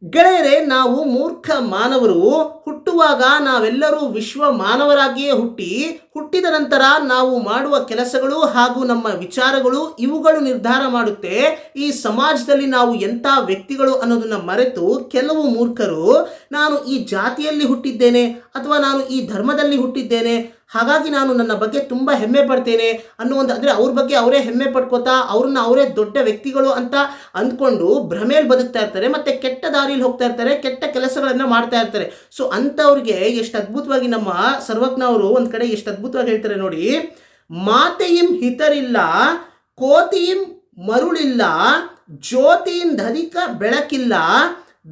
ಗೆಳೆಯರೇ, ನಾವು ಮೂರ್ಖ ಮಾನವರು. ಹುಟ್ಟುವಾಗ ನಾವೆಲ್ಲರೂ ವಿಶ್ವ ಮಾನವರಾಗಿಯೇ ಹುಟ್ಟಿದ ನಂತರ ನಾವು ಮಾಡುವ ಕೆಲಸಗಳು ಹಾಗೂ ನಮ್ಮ ವಿಚಾರಗಳು ಇವುಗಳು ನಿರ್ಧಾರ ಮಾಡುತ್ತೆ ಈ ಸಮಾಜದಲ್ಲಿ ನಾವು ಎಂಥ ವ್ಯಕ್ತಿಗಳು ಅನ್ನೋದನ್ನು ಮರೆತು ಕೆಲವು ಮೂರ್ಖರು ನಾನು ಈ ಜಾತಿಯಲ್ಲಿ ಹುಟ್ಟಿದ್ದೇನೆ ಅಥವಾ ನಾನು ಈ ಧರ್ಮದಲ್ಲಿ ಹುಟ್ಟಿದ್ದೇನೆ, ಹಾಗಾಗಿ ನಾನು ನನ್ನ ಬಗ್ಗೆ ತುಂಬ ಹೆಮ್ಮೆ ಪಡ್ತೇನೆ ಅಂದರೆ ಅವ್ರ ಬಗ್ಗೆ ಅವರೇ ಹೆಮ್ಮೆ ಪಡ್ಕೋತಾ ಅವ್ರನ್ನ ಅವರೇ ದೊಡ್ಡ ವ್ಯಕ್ತಿಗಳು ಅಂತ ಅಂದ್ಕೊಂಡು ಭ್ರಮೇಲಿ ಬದುಕ್ತಾ ಇರ್ತಾರೆ, ಮತ್ತು ಕೆಟ್ಟ ದಾರಿಯಲ್ಲಿ ಹೋಗ್ತಾ ಇರ್ತಾರೆ, ಕೆಟ್ಟ ಕೆಲಸಗಳನ್ನು ಮಾಡ್ತಾ ಇರ್ತಾರೆ. ಸೊ ಅಂಥವ್ರಿಗೆ ಎಷ್ಟು ಅದ್ಭುತವಾಗಿ ನಮ್ಮ ಸರ್ವಜ್ಞ ಅವರು ಒಂದು ಕಡೆ ಎಷ್ಟು ಅದ್ಭುತವಾಗಿ ಹೇಳ್ತಾರೆ ನೋಡಿ. ಮಾತೆಯಿಂ ಹಿತರಿಲ್ಲ, ಕೋತಿಯಿಂ ಮರುಳಿಲ್ಲ, ಜ್ಯೋತಿಯಿಂದಧಿಕ ಬೆಳಕಿಲ್ಲ,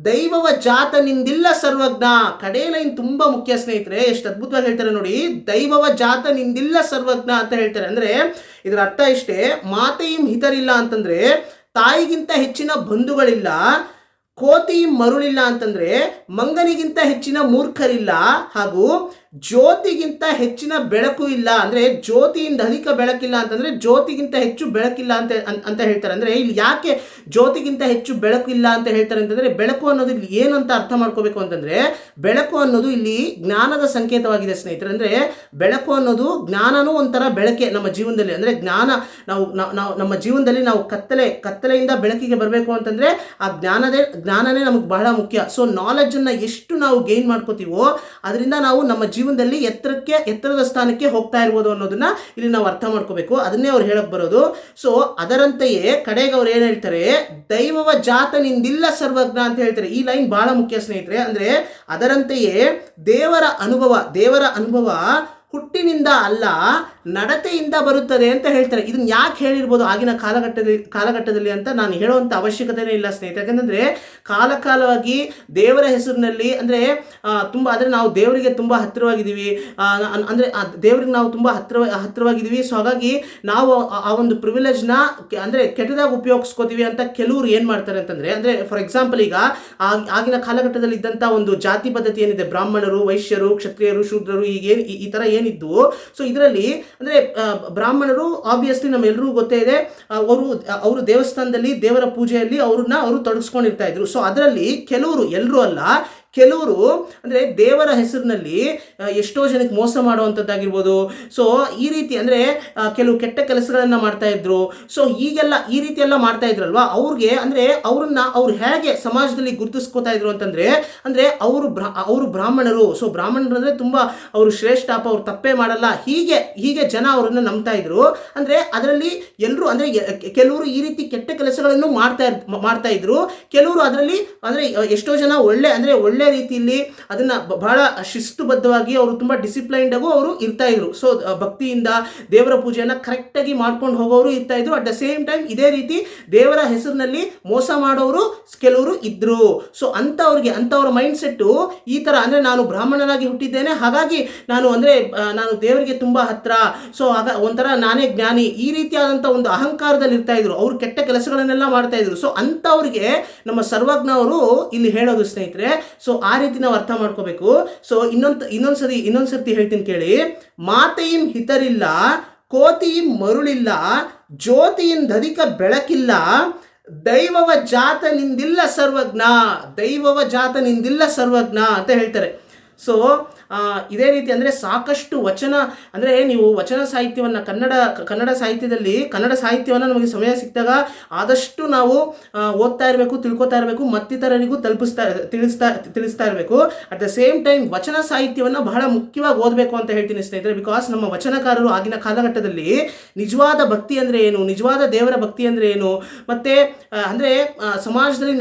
ದೈವವ ಜಾತ ನಿಂದಿಲ್ಲ ಸರ್ವಜ್ಞ. ಕಡೆ ಲೈನ್ ತುಂಬ ಮುಖ್ಯ ಸ್ನೇಹಿತರೆ, ಎಷ್ಟು ಅದ್ಭುತವಾಗಿ ಹೇಳ್ತಾರೆ ನೋಡಿ. ದೈವವ ಜಾತ ನಿಂದಿಲ್ಲ ಸರ್ವಜ್ಞ ಅಂತ ಹೇಳ್ತಾರೆ. ಅಂದರೆ ಇದರ ಅರ್ಥ ಇಷ್ಟೇ, ಮಾತೆಯಿಂ ಹಿತರಿಲ್ಲ ಅಂತಂದರೆ ತಾಯಿಗಿಂತ ಹೆಚ್ಚಿನ ಬಂಧುಗಳಿಲ್ಲ, ಕೋತಿಯಿಂ ಮರುಳಿಲ್ಲ ಅಂತಂದರೆ ಮಂಗನಿಗಿಂತ ಹೆಚ್ಚಿನ ಮೂರ್ಖರಿಲ್ಲ, ಹಾಗೂ ಜ್ಯೋತಿಗಿಂತ ಹೆಚ್ಚಿನ ಬೆಳಕು ಇಲ್ಲ. ಅಂದರೆ ಜ್ಯೋತಿಯಿಂದ ಅಧಿಕ ಬೆಳಕಿಲ್ಲ ಅಂತಂದರೆ ಜ್ಯೋತಿಗಿಂತ ಹೆಚ್ಚು ಬೆಳಕಿಲ್ಲ ಅಂತ ಹೇಳ್ತಾರೆ. ಅಂದರೆ ಇಲ್ಲಿ ಯಾಕೆ ಜ್ಯೋತಿಗಿಂತ ಹೆಚ್ಚು ಬೆಳಕು ಇಲ್ಲ ಅಂತ ಹೇಳ್ತಾರೆ ಅಂತಂದರೆ, ಬೆಳಕು ಅನ್ನೋದು ಇಲ್ಲಿ ಏನು ಅಂತ ಅರ್ಥ ಮಾಡ್ಕೋಬೇಕು ಅಂತಂದರೆ, ಬೆಳಕು ಅನ್ನೋದು ಇಲ್ಲಿ ಜ್ಞಾನದ ಸಂಕೇತವಾಗಿದೆ ಸ್ನೇಹಿತರೆ. ಅಂದರೆ ಬೆಳಕು ಅನ್ನೋದು ಜ್ಞಾನನೂ ಒಂಥರ ಬೆಳಕೆ ನಮ್ಮ ಜೀವನದಲ್ಲಿ. ಅಂದರೆ ಜ್ಞಾನ ನಾವು ನಮ್ಮ ಜೀವನದಲ್ಲಿ ನಾವು ಕತ್ತಲೆಯಿಂದ ಬೆಳಕಿಗೆ ಬರಬೇಕು ಅಂತಂದರೆ ಆ ಜ್ಞಾನನೇ ನಮಗೆ ಬಹಳ ಮುಖ್ಯ. ಸೊ ನಾಲೆಡ್ಜನ್ನು ಎಷ್ಟು ನಾವು ಗೇನ್ ಮಾಡ್ಕೋತೀವೋ ಅದರಿಂದ ನಾವು ನಮ್ಮ ಜೀವನದಲ್ಲಿ ಎತ್ತರದ ಸ್ಥಾನಕ್ಕೆ ಹೋಗ್ತಾ ಇರ್ಬೋದು ಅನ್ನೋದನ್ನ ಇಲ್ಲಿ ನಾವು ಅರ್ಥ ಮಾಡ್ಕೋಬೇಕು. ಅದನ್ನೇ ಅವ್ರು ಹೇಳಕ್ ಬರೋದು. ಸೊ ಅದರಂತೆಯೇ ಕಡೆಗೆ ಅವ್ರು ಏನು ಹೇಳ್ತಾರೆ, ದೈವವ ಜಾತ ನಿಂದಿಲ್ಲ ಸರ್ವಜ್ಞ ಅಂತ ಹೇಳ್ತಾರೆ. ಈ ಲೈನ್ ಬಹಳ ಮುಖ್ಯ ಸ್ನೇಹಿತರೆ. ಅಂದ್ರೆ ಅದರಂತೆಯೇ ದೇವರ ಅನುಭವ ಹುಟ್ಟಿನಿಂದ ಅಲ್ಲ ನಡತೆಯಿಂದ ಬರುತ್ತದೆ ಅಂತ ಹೇಳ್ತಾರೆ. ಇದನ್ನ ಯಾಕೆ ಹೇಳಿರ್ಬೋದು ಆಗಿನ ಕಾಲಘಟ್ಟದಲ್ಲಿ ಅಂತ ನಾನು ಹೇಳುವಂಥ ಅವಶ್ಯಕತೆನೇ ಇಲ್ಲ ಸ್ನೇಹಿತರೆ. ಯಾಕಂದರೆ ಕಾಲಕಾಲವಾಗಿ ದೇವರ ಹೆಸರಿನಲ್ಲಿ ಅಂದರೆ ನಾವು ದೇವರಿಗೆ ತುಂಬ ಹತ್ತಿರವಾಗಿದ್ದೀವಿ, ಅಂದರೆ ದೇವರಿಗೆ ನಾವು ತುಂಬ ಹತ್ತಿರವಾಗಿದ್ದೀವಿ. ಸೊ ಹಾಗಾಗಿ ನಾವು ಆ ಒಂದು ಪ್ರಿವಿಲೇಜ್ನ ಅಂದರೆ ಕೆಟ್ಟದಾಗಿ ಉಪಯೋಗಿಸ್ಕೋತೀವಿ ಅಂತ ಕೆಲವರು ಏನು ಮಾಡ್ತಾರೆ ಅಂತಂದರೆ, ಅಂದರೆ ಫಾರ್ ಎಕ್ಸಾಂಪಲ್ ಈಗ ಆಗಿನ ಕಾಲಘಟ್ಟದಲ್ಲಿ ಇದ್ದಂಥ ಒಂದು ಜಾತಿ ಪದ್ಧತಿ ಏನಿದೆ, ಬ್ರಾಹ್ಮಣರು, ವೈಶ್ಯರು, ಕ್ಷತ್ರಿಯರು, ಶೂದ್ರರು, ಈ ಥರ ಏನಿದ್ದು, ಸೊ ಇದರಲ್ಲಿ ಅಂದರೆ ಬ್ರಾಹ್ಮಣರು ಆಬ್ವಿಯಸ್ಲಿ ನಮ್ಮೆಲ್ಲರಿಗೂ ಗೊತ್ತೇ ಇದೆ, ಅವರು ದೇವಸ್ಥಾನದಲ್ಲಿ ದೇವರ ಪೂಜೆಯಲ್ಲಿ ಅವರು ತೊಡಗಿಸ್ಕೊಂಡಿರ್ತಾ ಇದ್ರು. ಸೊ ಅದರಲ್ಲಿ ಕೆಲವರು, ಎಲ್ಲರೂ ಅಲ್ಲ, ಕೆಲವರು ಅಂದರೆ ದೇವರ ಹೆಸರಿನಲ್ಲಿ ಎಷ್ಟೋ ಜನಕ್ಕೆ ಮೋಸ ಮಾಡುವಂಥದ್ದಾಗಿರ್ಬೋದು. ಸೊ ಈ ರೀತಿ ಅಂದರೆ ಕೆಲವು ಕೆಟ್ಟ ಕೆಲಸಗಳನ್ನು ಮಾಡ್ತಾ ಇದ್ರು. ಸೊ ಈ ರೀತಿ ಎಲ್ಲ ಮಾಡ್ತಾ ಇದ್ರಲ್ವಾ, ಅವ್ರಿಗೆ ಅಂದರೆ ಅವ್ರು ಹೇಗೆ ಸಮಾಜದಲ್ಲಿ ಗುರುತಿಸ್ಕೋತಾ ಇದ್ರು ಅಂತಂದರೆ, ಅಂದರೆ ಅವರು ಬ್ರಾಹ್ಮಣರು. ಸೊ ಬ್ರಾಹ್ಮಣರು ಅಂದರೆ ತುಂಬ ಅವರು ಶ್ರೇಷ್ಠ, ಅವ್ರು ತಪ್ಪೇ ಮಾಡಲ್ಲ, ಹೀಗೆ ಜನ ಅವರನ್ನು ನಂಬ್ತಾ ಇದ್ರು. ಅಂದರೆ ಅದರಲ್ಲಿ ಎಲ್ಲರೂ ಅಂದರೆ ಕೆಲವರು ಈ ರೀತಿ ಕೆಟ್ಟ ಕೆಲಸಗಳನ್ನು ಮಾಡ್ತಾ ಇದ್ರು. ಕೆಲವರು ಅದರಲ್ಲಿ ಅಂದರೆ ಎಷ್ಟೋ ಜನ ಒಳ್ಳೆ ರೀತಿಯಲ್ಲಿ ಅದನ್ನ ಬಹಳ ಶಿಸ್ತುಬದ್ಧವಾಗಿ ಅವರು ತುಂಬಾ ಡಿಸಿಪ್ಲೈನ್ಡ್ ಆಗು ಅವರು ಇರ್ತಾ ಇದ್ರು. ಸೊ ಭಕ್ತಿಯಿಂದ ದೇವರ ಪೂಜೆಯನ್ನ ಕರೆಕ್ಟ್ ಆಗಿ ಮಾಡ್ಕೊಂಡು ಹೋಗೋರು ಇರ್ತಾ ಇದ್ರು. ಅಟ್ ದ ಸೇಮ್ ಟೈಮ್ ಇದೇ ರೀತಿ ದೇವರ ಹೆಸರಿನಲ್ಲಿ ಮೋಸ ಮಾಡೋರು ಕೆಲವರು ಇದ್ರು. ಸೊ ಅಂತವರ ಮೈಂಡ್ ಸೆಟ್ ಈ ತರ, ಅಂದ್ರೆ ನಾನು ಬ್ರಾಹ್ಮಣನಾಗಿ ಹುಟ್ಟಿದ್ದೇನೆ, ಹಾಗಾಗಿ ನಾನು ದೇವರಿಗೆ ತುಂಬಾ ಹತ್ರ, ಸೊ ಒಂಥರ ನಾನೇ ಜ್ಞಾನಿ, ಈ ರೀತಿಯಾದಂಥ ಒಂದು ಅಹಂಕಾರದಲ್ಲಿ ಇರ್ತಾ ಇದ್ರು. ಅವರು ಕೆಟ್ಟ ಕೆಲಸಗಳನ್ನೆಲ್ಲ ಮಾಡ್ತಾ ಇದ್ರು. ಸೊ ಅಂಥವ್ರಿಗೆ ನಮ್ಮ ಸರ್ವಜ್ಞ ಅವರು ಇಲ್ಲಿ ಹೇಳೋದು ಸ್ನೇಹಿತರೆ. ಸೊ ಆ ರೀತಿ ನಾವು ಅರ್ಥ ಮಾಡ್ಕೋಬೇಕು. ಸೊ ಇನ್ನೊಂದ್ಸರ್ತಿ ಹೇಳ್ತೀನಿ ಕೇಳಿ. ಮಾತೆಯಿಂ ಹಿತರಿಲ್ಲ, ಕೋತಿಯಿಂ ಮರುಳಿಲ್ಲ, ಜ್ಯೋತಿಯಿಂದಧಿಕ ಬೆಳಕಿಲ್ಲ, ದೈವವ ಜಾತ ನಿಂದಿಲ್ಲ ಸರ್ವಜ್ಞ ಅಂತ ಹೇಳ್ತಾರೆ. ಸೊ ಇದೇ ರೀತಿ ಅಂದರೆ ಸಾಕಷ್ಟು ವಚನ, ಅಂದರೆ ನೀವು ವಚನ ಸಾಹಿತ್ಯವನ್ನು ಕನ್ನಡ ಸಾಹಿತ್ಯದಲ್ಲಿ ಕನ್ನಡ ಸಾಹಿತ್ಯವನ್ನು ನಮಗೆ ಸಮಯ ಸಿಕ್ಕಿದಾಗ ಆದಷ್ಟು ನಾವು ಓದ್ತಾ ಇರಬೇಕು, ತಿಳ್ಕೊತಾ ಇರಬೇಕು, ಮತ್ತಿತರರಿಗೂ ತಿಳಿಸ್ತಾ ಇರಬೇಕು. ಅಟ್ ದ ಸೇಮ್ ಟೈಮ್ ವಚನ ಸಾಹಿತ್ಯವನ್ನು ಬಹಳ ಮುಖ್ಯವಾಗಿ ಓದಬೇಕು ಅಂತ ಹೇಳ್ತೀನಿ ಸ್ನೇಹಿತರೆ. ಬಿಕಾಸ್ ನಮ್ಮ ವಚನಕಾರರು ಆಗಿನ ಕಾಲಘಟ್ಟದಲ್ಲಿ ನಿಜವಾದ ಭಕ್ತಿ ಅಂದರೆ ಏನು, ನಿಜವಾದ ದೇವರ ಭಕ್ತಿ ಅಂದರೆ ಏನು, ಮತ್ತು ಅಂದರೆ ಸಮಾಜದಲ್ಲಿ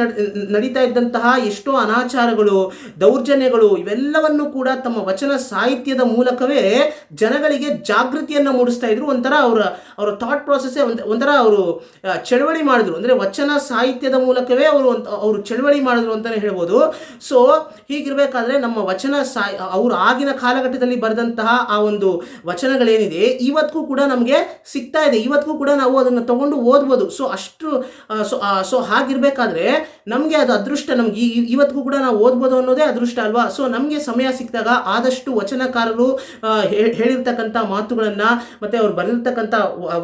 ನಡೀತಾ ಇದ್ದಂತಹ ಎಷ್ಟೋ ಅನಾಚಾರಗಳು, ದೌರ್ಜನ್ಯಗಳು, ಇವೆಲ್ಲವನ್ನು ಕೂಡ ತಮ್ಮ ವಚನ ಸಾಹಿತ್ಯದ ಮೂಲಕವೇ ಜನಗಳಿಗೆ ಜಾಗೃತಿಯನ್ನು ಮೂಡಿಸ್ತಾ ಇದ್ರು. ಒಂಥರ ಅವರ ಥಾಟ್ ಪ್ರಾಸೆಸ್ಸೇ ಒಂಥರ ಅವರು ಚಳವಳಿ ಮಾಡಿದ್ರು. ಅಂದರೆ ವಚನ ಸಾಹಿತ್ಯದ ಮೂಲಕವೇ ಅವರು ಚಳವಳಿ ಮಾಡಿದ್ರು ಅಂತಲೇ ಹೇಳ್ಬೋದು. ಸೊ ಹೀಗಿರಬೇಕಾದ್ರೆ ನಮ್ಮ ಅವರು ಆಗಿನ ಕಾಲಘಟ್ಟದಲ್ಲಿ ಬರೆದಂತಹ ಆ ಒಂದು ವಚನಗಳೇನಿದೆ ಇವತ್ತಿಗೂ ಕೂಡ ನಮಗೆ ಸಿಗ್ತಾ ಇದೆ. ಇವತ್ತಿಗೂ ಕೂಡ ನಾವು ಅದನ್ನು ತಗೊಂಡು ಓದ್ಬೋದು. ಸೊ ಹಾಗಿರ್ಬೇಕಾದ್ರೆ ನಮಗೆ ಅದು ಅದೃಷ್ಟ, ನಮ್ಗೆ ಇವತ್ತಿಗೂ ಕೂಡ ನಾವು ಓದ್ಬೋದು ಅನ್ನೋದೇ ಅದೃಷ್ಟ ಅಲ್ವಾ. ಸೊ ನಮಗೆ ಸಮಯ ಸಿಕ್ಕಿದಾಗ ಆದಷ್ಟು ವಚನಕಾರರು ಹೇಳಿರ್ತಕ್ಕಂಥ ಮಾತುಗಳನ್ನು ಮತ್ತು ಅವ್ರು ಬರೆದಿರ್ತಕ್ಕಂಥ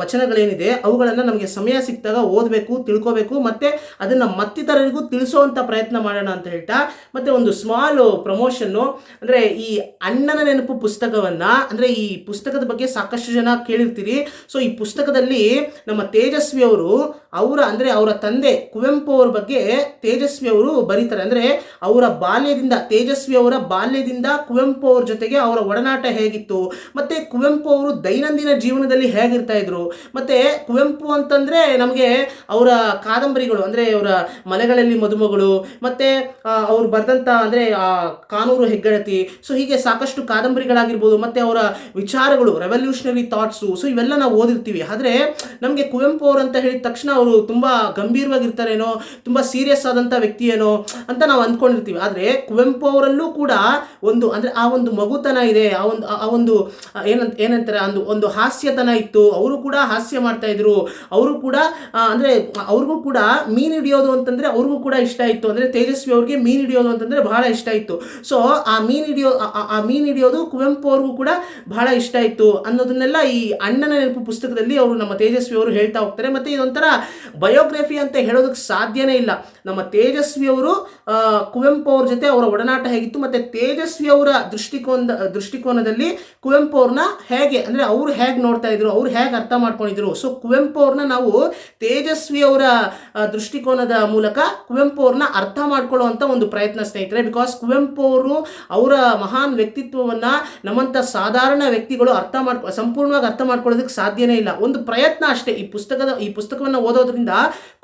ವಚನಗಳೇನಿದೆ ಅವುಗಳನ್ನು ನಮಗೆ ಸಮಯ ಸಿಕ್ಕಿದಾಗ ಓದಬೇಕು, ತಿಳ್ಕೋಬೇಕು, ಮತ್ತು ಅದನ್ನು ಮತ್ತಿತರರಿಗೂ ತಿಳಿಸೋವಂಥ ಪ್ರಯತ್ನ ಮಾಡೋಣ ಅಂತ ಹೇಳ್ತಾ, ಮತ್ತು ಒಂದು ಸ್ಮಾಲ್ ಪ್ರಮೋಷನ್ನು ಅಂದರೆ ಈ ಅಣ್ಣನ ನೆನಪು ಪುಸ್ತಕವನ್ನು, ಅಂದರೆ ಈ ಪುಸ್ತಕದ ಬಗ್ಗೆ ಸಾಕಷ್ಟು ಜನ ಕೇಳಿರ್ತೀರಿ. ಸೊ ಈ ಪುಸ್ತಕದಲ್ಲಿ ನಮ್ಮ ತೇಜಸ್ವಿ ಅವರು ಅವರ ತಂದೆ ಕುವೆಂಪು ಅವ್ರ ಬಗ್ಗೆ ತೇಜಸ್ವಿ ಅವರು ಬರೀತಾರೆ. ಅಂದರೆ ತೇಜಸ್ವಿ ಅವರ ಬಾಲ್ಯದಿಂದ ಕುವೆಂಪು ಅವ್ರ ಜೊತೆಗೆ ಅವರ ಒಡನಾಟ ಹೇಗಿತ್ತು, ಮತ್ತು ಕುವೆಂಪು ಅವರು ದೈನಂದಿನ ಜೀವನದಲ್ಲಿ ಹೇಗಿರ್ತಾ ಇದ್ರು, ಮತ್ತು ಕುವೆಂಪು ಅಂತಂದರೆ ನಮಗೆ ಅವರ ಕಾದಂಬರಿಗಳು, ಅಂದರೆ ಅವರ ಮಲೆಗಳಲ್ಲಿ ಮದುಮಗಳು, ಮತ್ತು ಅವ್ರು ಬರೆದಂಥ ಅಂದರೆ ಕಾನೂರು ಹೆಗ್ಗಡತಿ, ಸೊ ಹೀಗೆ ಸಾಕಷ್ಟು ಕಾದಂಬರಿಗಳಾಗಿರ್ಬೋದು, ಮತ್ತು ಅವರ ವಿಚಾರಗಳು, ರೆವಲ್ಯೂಷನರಿ ಥಾಟ್ಸು, ಸೊ ಇವೆಲ್ಲ ನಾವು ಓದಿರ್ತೀವಿ. ಆದರೆ ನಮಗೆ ಕುವೆಂಪು ಅವರು ಅಂತ ಹೇಳಿದ ತಕ್ಷಣ ಅವರು ತುಂಬ ಗಂಭೀರವಾಗಿರ್ತಾರೇನೋ, ತುಂಬ ಸೀರಿಯಸ್ ಆದಂಥ ವ್ಯಕ್ತಿ ಏನೋ ಅಂತ ನಾವು ಅಂದ್ಕೊಂಡಿರ್ತೀವಿ. ಆದರೆ ಕುವೆಂಪು ಅವರಲ್ಲೂ ಕೂಡ ಅಂದರೆ ಆ ಒಂದು ಮಗುತನ ಇದೆ, ಏನಂತಾರೆ ಒಂದು ಹಾಸ್ಯತನ ಇತ್ತು. ಅವರು ಕೂಡ ಹಾಸ್ಯ ಮಾಡ್ತಾ ಇದ್ರು. ಅವರು ಕೂಡ ಅಂದರೆ ಅವ್ರಿಗೂ ಕೂಡ ಮೀನು ಹಿಡಿಯೋದು ಅಂತಂದರೆ ಅವ್ರಿಗೂ ಕೂಡ ಇಷ್ಟ ಇತ್ತು. ಅಂದರೆ ತೇಜಸ್ವಿ ಅವ್ರಿಗೆ ಮೀನು ಹಿಡಿಯೋದು ಅಂತಂದರೆ ಬಹಳ ಇಷ್ಟ ಇತ್ತು. ಸೊ ಆ ಮೀನು ಹಿಡಿಯೋದು ಕುವೆಂಪು ಅವ್ರಿಗೂ ಕೂಡ ಬಹಳ ಇಷ್ಟ ಇತ್ತು ಅನ್ನೋದನ್ನೆಲ್ಲ ಈ ಅಣ್ಣನ ನೆನಪು ಪುಸ್ತಕದಲ್ಲಿ ಅವರು ನಮ್ಮ ತೇಜಸ್ವಿ ಅವರು ಹೇಳ್ತಾ ಹೋಗ್ತಾರೆ. ಮತ್ತು ಇದೊಂಥರ ಬಯೋಗ್ರಫಿ ಅಂತ ಹೇಳೋದಕ್ಕೆ ಸಾಧ್ಯನೇ ಇಲ್ಲ. ನಮ್ಮ ತೇಜಸ್ವಿ ಅವರು ಕುವೆಂಪು ಅವ್ರ ಜೊತೆ ಅವರ ಒಡನಾಟ ಹೇಗಿತ್ತು, ಮತ್ತು ತೇಜಸ್ವಿ ಅವರ ದೃಷ್ಟಿಕೋನದಲ್ಲಿ ಕುವೆಂಪು ಅವ್ರನ್ನ ಹೇಗೆ, ಅಂದರೆ ಅವರು ಹೇಗೆ ನೋಡ್ತಾ ಇದ್ರು, ಅವ್ರು ಹೇಗೆ ಅರ್ಥ ಮಾಡ್ಕೊಂಡಿದ್ರು. ಸೊ ಕುವೆಂಪು ಅವ್ರನ್ನ ನಾವು ತೇಜಸ್ವಿ ಅವರ ದೃಷ್ಟಿಕೋನದ ಮೂಲಕ ಕುವೆಂಪು ಅವ್ರನ್ನ ಅರ್ಥ ಮಾಡ್ಕೊಳ್ಳುವಂಥ ಒಂದು ಪ್ರಯತ್ನ ಸ್ನೇಹಿತರೆ. ಬಿಕಾಸ್ ಕುವೆಂಪು ಅವರು ಅವರ ಮಹಾನ್ ವ್ಯಕ್ತಿತ್ವವನ್ನು ನಮ್ಮಂಥ ಸಾಧಾರಣ ವ್ಯಕ್ತಿಗಳು ಸಂಪೂರ್ಣವಾಗಿ ಅರ್ಥ ಮಾಡ್ಕೊಳ್ಳೋದಕ್ಕೆ ಸಾಧ್ಯನೇ ಇಲ್ಲ. ಒಂದು ಪ್ರಯತ್ನ ಅಷ್ಟೇ. ಈ ಪುಸ್ತಕವನ್ನು ಓದೋದ್ರಿಂದ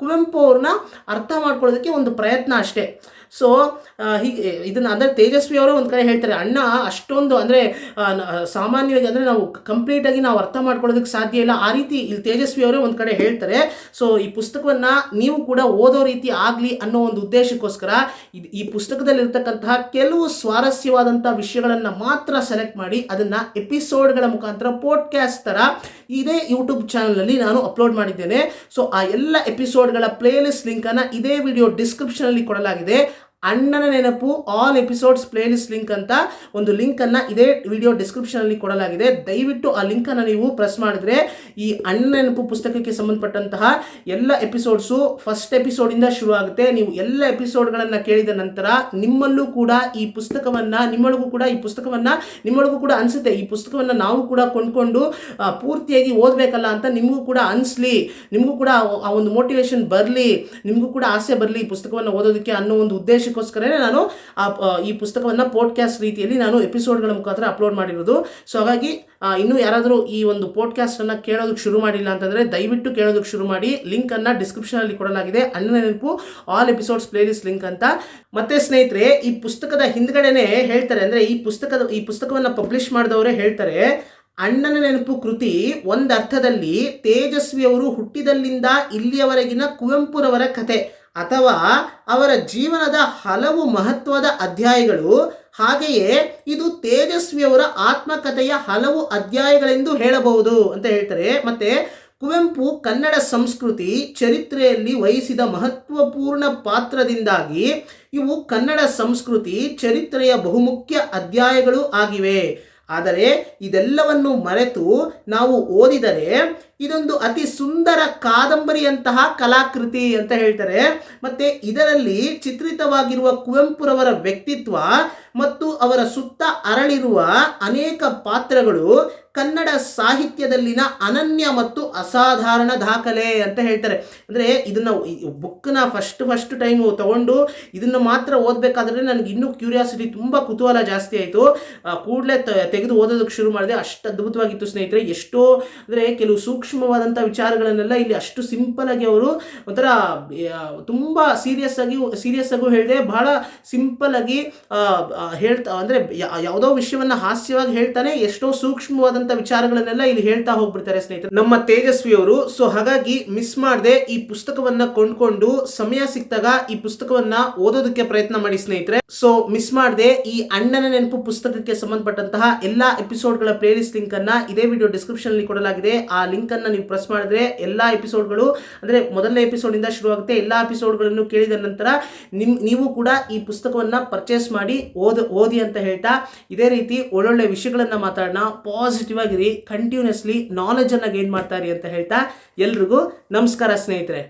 ಕುವೆಂಪು ಅವ್ರನ್ನ ಅರ್ಥ ಮಾಡ್ಕೊಳ್ಳೋದಕ್ಕೆ ಒಂದು ಪ್ರಯತ್ನ ಅಷ್ಟೇ. ಸೊ ಹೀಗೆ ಇದನ್ನು ಅಂದರೆ ತೇಜಸ್ವಿ ಅವರು ಒಂದು ಕಡೆ ಹೇಳ್ತಾರೆ, ಅಣ್ಣ ಅಷ್ಟೊಂದು ಅಂದರೆ ಸಾಮಾನ್ಯವಾಗಿ ಅಂದರೆ ನಾವು ಕಂಪ್ಲೀಟಾಗಿ ನಾವು ಅರ್ಥ ಮಾಡ್ಕೊಳ್ಳೋದಕ್ಕೆ ಸಾಧ್ಯ ಇಲ್ಲ, ಆ ರೀತಿ ಇಲ್ಲಿ ತೇಜಸ್ವಿ ಅವರೇ ಒಂದು ಕಡೆ ಹೇಳ್ತಾರೆ. ಸೊ ಈ ಪುಸ್ತಕವನ್ನು ನೀವು ಕೂಡ ಓದೋ ರೀತಿ ಆಗಲಿ ಅನ್ನೋ ಒಂದು ಉದ್ದೇಶಕ್ಕೋಸ್ಕರ ಈ ಪುಸ್ತಕದಲ್ಲಿರ್ತಕ್ಕಂತಹ ಕೆಲವು ಸ್ವಾರಸ್ಯವಾದಂಥ ವಿಷಯಗಳನ್ನು ಮಾತ್ರ ಸೆಲೆಕ್ಟ್ ಮಾಡಿ ಅದನ್ನು ಎಪಿಸೋಡ್ಗಳ ಮುಖಾಂತರ ಪಾಡ್ಕಾಸ್ಟ್ ಥರ ಇದೇ ಯೂಟ್ಯೂಬ್ ಚಾನಲಲ್ಲಿ ನಾನು ಅಪ್ಲೋಡ್ ಮಾಡಿದ್ದೇನೆ. ಸೊ ಆ ಎಲ್ಲ ಎಪಿಸೋಡ್ಗಳ ಪ್ಲೇಲಿಸ್ಟ್ ಲಿಂಕನ್ನು ಇದೇ ವಿಡಿಯೋ ಡಿಸ್ಕ್ರಿಪ್ಷನಲ್ಲಿ ಕೊಡಲಾಗಿದೆ. ಅಣ್ಣನ ನೆನಪು ಆಲ್ ಎಪಿಸೋಡ್ಸ್ ಪ್ಲೇಲಿಸ್ಟ್ ಲಿಂಕ್ ಅಂತ ಒಂದು ಲಿಂಕನ್ನು ಇದೇ ವಿಡಿಯೋ ಡಿಸ್ಕ್ರಿಪ್ಷನಲ್ಲಿ ಕೊಡಲಾಗಿದೆ. ದಯವಿಟ್ಟು ಆ ಲಿಂಕನ್ನು ನೀವು ಪ್ರೆಸ್ ಮಾಡಿದ್ರೆ ಈ ಅಣ್ಣನ ನೆನಪು ಪುಸ್ತಕಕ್ಕೆ ಸಂಬಂಧಪಟ್ಟಂತಹ ಎಲ್ಲ ಎಪಿಸೋಡ್ಸು ಫಸ್ಟ್ ಎಪಿಸೋಡಿಂದ ಶುರು ಆಗುತ್ತೆ. ನೀವು ಎಲ್ಲ ಎಪಿಸೋಡ್ಗಳನ್ನು ಕೇಳಿದ ನಂತರ ನಿಮ್ಮಲ್ಲೂ ಕೂಡ ಈ ಪುಸ್ತಕವನ್ನು ನಿಮ್ಮೊಳಗೂ ಕೂಡ ಅನಿಸುತ್ತೆ, ಈ ಪುಸ್ತಕವನ್ನು ನಾವು ಕೂಡ ಕೊಂಡ್ಕೊಂಡು ಪೂರ್ತಿಯಾಗಿ ಓದಬೇಕಲ್ಲ ಅಂತ ನಿಮಗೂ ಕೂಡ ಅನಿಸ್ಲಿ, ನಿಮಗೂ ಕೂಡ ಆ ಒಂದು ಮೋಟಿವೇಶನ್ ಬರಲಿ, ನಿಮಗೂ ಕೂಡ ಆಸೆ ಬರಲಿ ಈ ಪುಸ್ತಕವನ್ನು ಓದೋದಕ್ಕೆ ಅನ್ನೋ ಒಂದು ಉದ್ದೇಶಕ್ಕೋಸ್ಕರನೇ ನಾನು ಈ ಪುಸ್ತಕವನ್ನು ಪಾಡ್ಕಾಸ್ಟ್ ರೀತಿಯಲ್ಲಿ ನಾನು ಎಪಿಸೋಡ್ಗಳ ಮುಖಾಂತರ ಅಪ್ಲೋಡ್ ಮಾಡಿರೋದು. ಸೊ ಹಾಗಾಗಿ ಇನ್ನೂ ಯಾರಾದರೂ ಈ ಒಂದು ಪಾಡ್ಕಾಸ್ಟನ್ನು ಕೇಳೋದಕ್ಕೆ ಶುರು ಮಾಡಿಲ್ಲ ಅಂತಂದರೆ ದಯವಿಟ್ಟು ಕೇಳೋದಕ್ಕೆ ಶುರು ಮಾಡಿ. ಲಿಂಕನ್ನು ಡಿಸ್ಕ್ರಿಪ್ಷನಲ್ಲಿ ಕೊಡಲಾಗಿದೆ, ಅಣ್ಣನ ನೆನಪು ಆಲ್ ಎಪಿಸೋಡ್ಸ್ ಪ್ಲೇಲಿಸ್ಟ್ ಲಿಂಕ್ ಅಂತ. ಮತ್ತೆ ಸ್ನೇಹಿತರೆ, ಈ ಪುಸ್ತಕದ ಹಿಂದ್ಗಡೆನೆ ಹೇಳ್ತಾರೆ, ಅಂದರೆ ಈ ಪುಸ್ತಕವನ್ನು ಪಬ್ಲಿಷ್ ಮಾಡಿದವರೇ ಹೇಳ್ತಾರೆ, ಅಣ್ಣನ ನೆನಪು ಕೃತಿ ಒಂದರ್ಥದಲ್ಲಿ ತೇಜಸ್ವಿಯವರು ಹುಟ್ಟಿದಲ್ಲಿಂದ ಇಲ್ಲಿಯವರೆಗಿನ ಕುವೆಂಪುರವರ ಕತೆ ಅಥವಾ ಅವರ ಜೀವನದ ಹಲವು ಮಹತ್ವದ ಅಧ್ಯಾಯಗಳು, ಹಾಗೆಯೇ ಇದು ತೇಜಸ್ವಿಯವರ ಆತ್ಮಕಥೆಯ ಹಲವು ಅಧ್ಯಾಯಗಳೆಂದು ಹೇಳಬಹುದು ಅಂತ ಹೇಳ್ತಾರೆ. ಮತ್ತೆ ಕುವೆಂಪು ಕನ್ನಡ ಸಂಸ್ಕೃತಿ ಚರಿತ್ರೆಯಲ್ಲಿ ವಹಿಸಿದ ಮಹತ್ವಪೂರ್ಣ ಪಾತ್ರದಿಂದಾಗಿ ಇವು ಕನ್ನಡ ಸಂಸ್ಕೃತಿ ಚರಿತ್ರೆಯ ಬಹುಮುಖ್ಯ ಅಧ್ಯಾಯಗಳು ಆಗಿವೆ. ಆದರೆ ಇದೆಲ್ಲವನ್ನು ಮರೆತು ನಾವು ಓದಿದರೆ ಇದೊಂದು ಅತಿ ಸುಂದರ ಕಾದಂಬರಿಯಂತಹ ಕಲಾಕೃತಿ ಅಂತ ಹೇಳ್ತಾರೆ. ಮತ್ತು ಇದರಲ್ಲಿ ಚಿತ್ರಿತವಾಗಿರುವ ಕುವೆಂಪುರವರ ವ್ಯಕ್ತಿತ್ವ ಮತ್ತು ಅವರ ಸುತ್ತ ಅರಳಿರುವ ಅನೇಕ ಪಾತ್ರಗಳು ಕನ್ನಡ ಸಾಹಿತ್ಯದಲ್ಲಿನ ಅನನ್ಯ ಮತ್ತು ಅಸಾಧಾರಣ ದಾಖಲೆ ಅಂತ ಹೇಳ್ತಾರೆ. ಅಂದರೆ ಇದನ್ನು ಬುಕ್ಕನ್ನ ಫಸ್ಟ್ ಟೈಮು ತಗೊಂಡು ಇದನ್ನು ಮಾತ್ರ ಓದಬೇಕಾದ್ರೆ ನನಗೆ ಇನ್ನೂ ಕ್ಯೂರಿಯಾಸಿಟಿ, ತುಂಬ ಕುತೂಹಲ ಜಾಸ್ತಿ ಆಯಿತು. ಕೂಡಲೇ ತೆಗೆದು ಓದೋದಕ್ಕೆ ಶುರು ಮಾಡಿದೆ. ಅಷ್ಟು ಅದ್ಭುತವಾಗಿತ್ತು ಸ್ನೇಹಿತರೆ. ಎಷ್ಟೋ ಅಂದರೆ ಕೆಲವು ಸೂಕ್ಷ್ಮವಾದಂಥ ವಿಚಾರಗಳನ್ನೆಲ್ಲ ಇಲ್ಲಿ ಅಷ್ಟು ಸಿಂಪಲಾಗಿ ಅವರು ಒಂಥರ ತುಂಬ ಸೀರಿಯಸ್ ಆಗು ಹೇಳಿದೆ, ಬಹಳ ಸಿಂಪಲಾಗಿ ಹೇಳ್ತಾ, ಅಂದರೆ ಯಾವುದೋ ವಿಷಯವನ್ನು ಹಾಸ್ಯವಾಗಿ ಹೇಳ್ತಾನೆ, ಎಷ್ಟೋ ಸೂಕ್ಷ್ಮವಾದ ವಿಚಾರಗಳನ್ನೆಲ್ಲ ಇಲ್ಲಿ ಹೇಳ್ತಾ ಹೋಗ್ಬಿಡ್ತಾರೆ ಸ್ನೇಹಿತರೆ ನಮ್ಮ ತೇಜಸ್ವಿಯವರು. ಸೊ ಹಾಗಾಗಿ ಮಿಸ್ ಮಾಡದೆ ಈ ಪುಸ್ತಕವನ್ನ ಕೊಂಡ್ಕೊಂಡು ಸಮಯ ಸಿಕ್ತಾಗ ಈ ಪುಸ್ತಕವನ್ನ ಓದೋದಕ್ಕೆ ಪ್ರಯತ್ನ ಮಾಡಿ ಸ್ನೇಹಿತರೆ. ಸೊ ಮಿಸ್ ಮಾಡದೆ ಈ ಅಣ್ಣನ ನೆನಪು ಪುಸ್ತಕಕ್ಕೆ ಸಂಬಂಧಪಟ್ಟಂತಹ ಎಲ್ಲಾ ಎಪಿಸೋಡ್ಗಳ ಪ್ಲೇಲಿಸ್ಟ್ ಲಿಂಕ್ ಅನ್ನ ಇದೇ ವಿಡಿಯೋ ಡಿಸ್ಕ್ರಿಪ್ಷನ್ ಅಲ್ಲಿ ಕೊಡಲಾಗಿದೆ. ಆ ಲಿಂಕ್ ಅನ್ನ ಬಟನನ್ನು ನೀವು ಪ್ರೆಸ್ ಮಾಡಿದ್ರೆ ಎಲ್ಲ ಎಪಿಸೋಡ್ಗಳು ಅಂದರೆ ಮೊದಲನೇ ಎಪಿಸೋಡಿಂದ ಶುರುವಾಗುತ್ತೆ. ಎಲ್ಲ ಎಪಿಸೋಡ್ಗಳನ್ನು ಕೇಳಿದ ನಂತರ ನೀವು ಕೂಡ ಈ ಪುಸ್ತಕವನ್ನು ಪರ್ಚೇಸ್ ಮಾಡಿ ಓದಿ ಅಂತ ಹೇಳ್ತಾ, ಇದೇ ರೀತಿ ಒಳ್ಳೊಳ್ಳೆ ವಿಷಯಗಳನ್ನು ಮಾತಾಡೋಣ. ಪಾಸಿಟಿವ್ ಆಗಿರಿ, ಕಂಟಿನ್ಯೂಸ್ಲಿ ನಾಲೆಜನ್ನು ಗೇನ್ ಮಾಡ್ತಾ ಇರಿ ಅಂತ ಹೇಳ್ತಾ ಎಲ್ರಿಗೂ ನಮಸ್ಕಾರ ಸ್ನೇಹಿತರೆ.